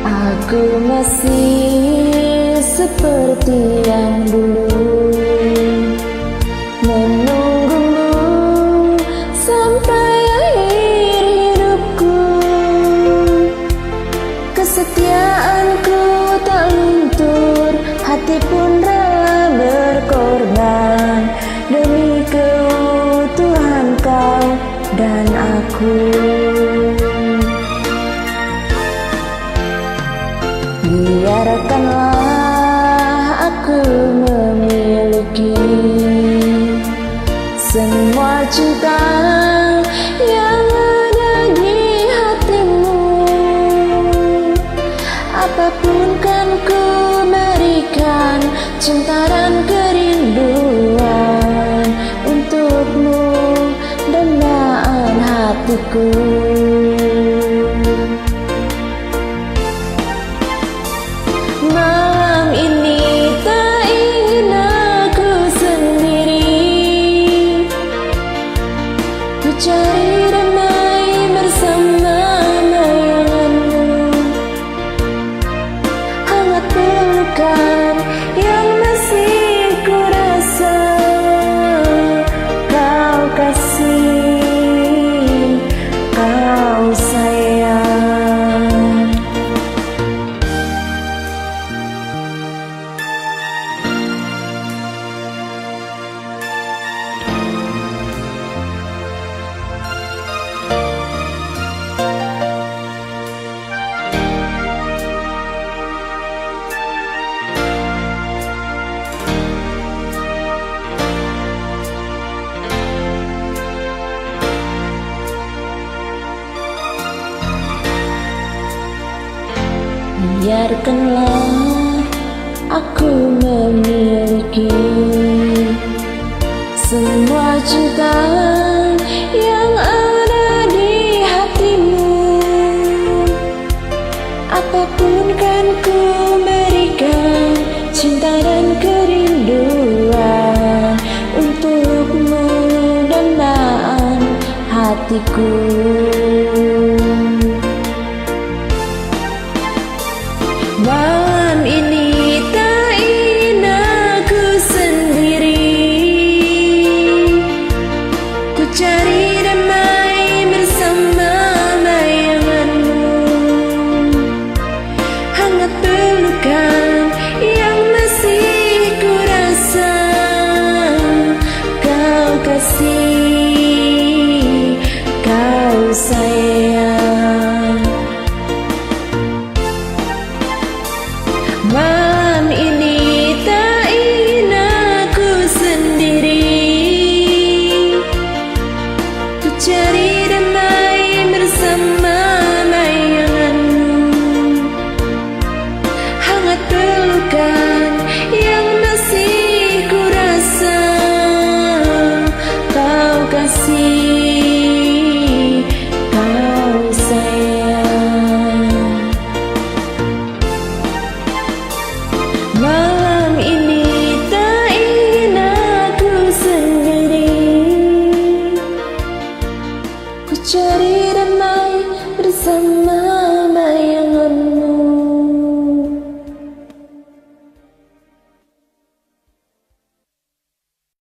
Aku masih seperti yang dulu, menunggumu sampai akhir hidupku. Kesetiaanku tak luntur, hati pun rela berkorban demi keutuhan kau dan aku. Biarkanlah aku memiliki semua cinta yang ada di hatimu. Apapun kan ku berikan, cinta dan kerinduan untukmu, dambaan hatiku. Malam ini tak ingin aku sendiri, ku cari damai bersama bayanganmu. Hangat pelukan yang masih ku rasa kau kasih, kau sayang. Biarkanlah aku memiliki semua cinta yang ada di hatimu. Apapun kan ku berikan, cinta dan kerinduan untukmu, dambaan hatiku. Malam ini tak ingin aku sendiri, ku cari damai bersama bayanganmu. Hangat pelukan yang masih ku rasa kau kasih, kau sayang.